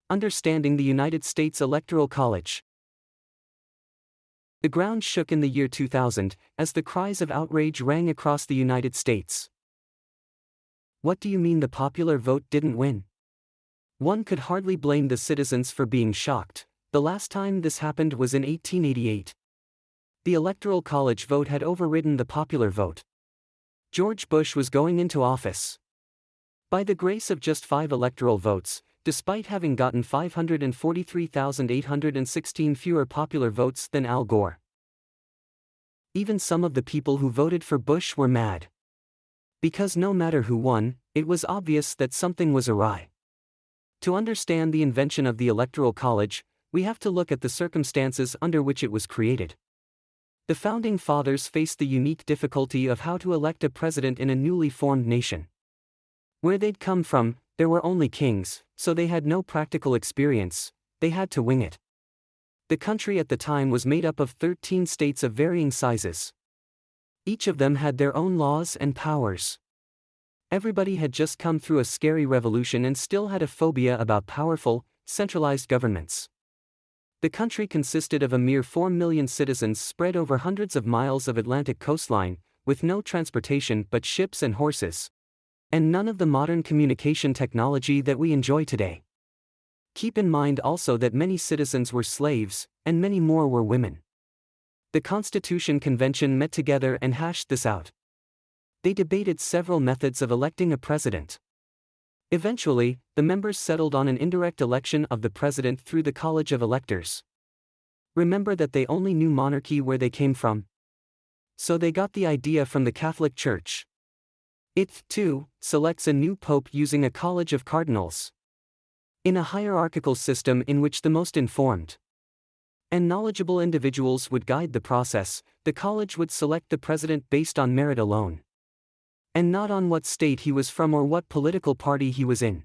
Understanding the United States Electoral College. The ground shook in the year 2000, as the cries of outrage rang across the United States. What do you mean the popular vote didn't win? One could hardly blame the citizens for being shocked. The last time this happened was in 1888. The Electoral College vote had overridden the popular vote. George Bush was going into office. By the grace of just 5 electoral votes, despite having gotten 543,816 fewer popular votes than Al Gore. Even some of the people who voted for Bush were mad. Because no matter who won, it was obvious that something was awry. To understand the invention of the Electoral College, we have to look at the circumstances under which it was created. The Founding Fathers faced the unique difficulty of how to elect a president in a newly formed nation. Where they'd come from, there were only kings, so they had no practical experience. They had to wing it. The country at the time was made up of 13 states of varying sizes. Each of them had their own laws and powers. Everybody had just come through a scary revolution and still had a phobia about powerful, centralized governments. The country consisted of a mere 4 million citizens spread over hundreds of miles of Atlantic coastline, with no transportation but ships and horses. And none of the modern communication technology that we enjoy today. Keep in mind also that many citizens were slaves, and many more were women. The Constitution Convention met together and hashed this out. They debated several methods of electing a president. Eventually, the members settled on an indirect election of the president through the College of Electors. Remember that they only knew monarchy where they came from. So they got the idea from the Catholic Church. It, too, selects a new pope using a college of cardinals. In a hierarchical system in which the most informed and knowledgeable individuals would guide the process, the college would select the president based on merit alone. And not on what state he was from or what political party he was in.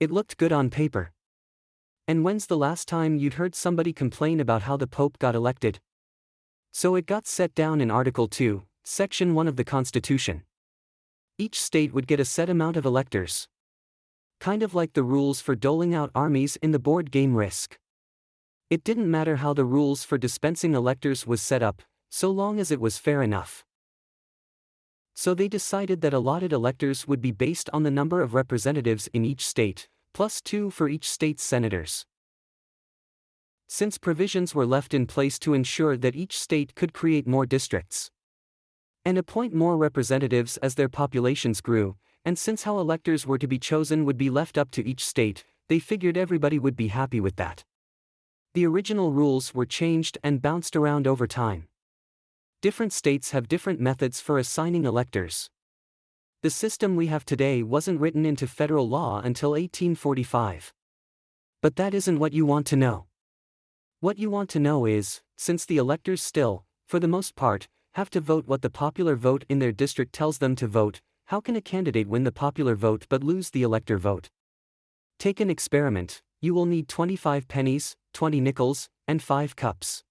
It looked good on paper. And when's the last time you'd heard somebody complain about how the pope got elected? So it got set down in Article 2, Section 1 of the Constitution. Each state would get a set amount of electors. Kind of like the rules for doling out armies in the board game Risk. It didn't matter how the rules for dispensing electors was set up, so long as it was fair enough. So they decided that allotted electors would be based on the number of representatives in each state, plus 2 for each state's senators. Since provisions were left in place to ensure that each state could create more districts and appoint more representatives as their populations grew, and since how electors were to be chosen would be left up to each state, they figured everybody would be happy with that. The original rules were changed and bounced around over time. Different states have different methods for assigning electors. The system we have today wasn't written into federal law until 1845. But that isn't what you want to know. What you want to know is, since the electors still, for the most part, have to vote what the popular vote in their district tells them to vote, how can a candidate win the popular vote but lose the elector vote? Take an experiment. You will need 25 pennies, 20 nickels, and 5 cups.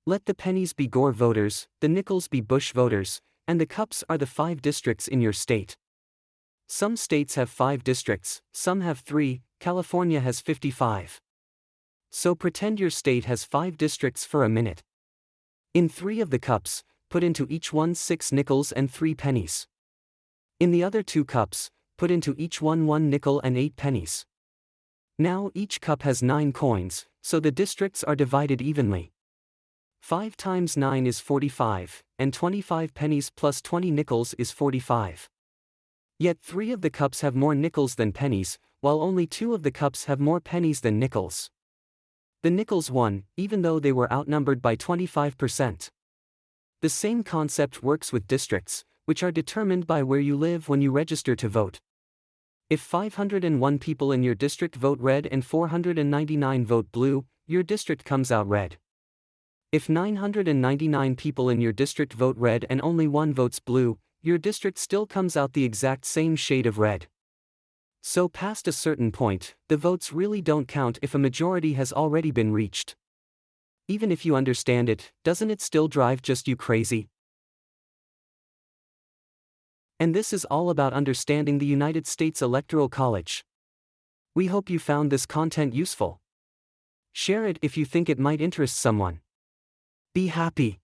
Let the pennies be Gore voters, the nickels be Bush voters, and the cups are the 5 districts in your state. Some states have 5 districts, some have 3, California has 55. So pretend your state has 5 districts for a minute. In 3 of the cups, put into each one 6 nickels and 3 pennies. In the other 2 cups, put into each one 1 nickel and 8 pennies. Now each cup has 9 coins, so the districts are divided evenly. 5 times 9 is 45, and 25 pennies plus 20 nickels is 45. Yet 3 of the cups have more nickels than pennies, while only 2 of the cups have more pennies than nickels. The nickels won, even though they were outnumbered by 25%. The same concept works with districts, which are determined by where you live when you register to vote. If 501 people in your district vote red and 499 vote blue, your district comes out red. If 999 people in your district vote red and only 1 votes blue, your district still comes out the exact same shade of red. So past a certain point, the votes really don't count if a majority has already been reached. Even if you understand it, doesn't it still drive just you crazy? And this is all about understanding the United States Electoral College. We hope you found this content useful. Share it if you think it might interest someone. Be happy.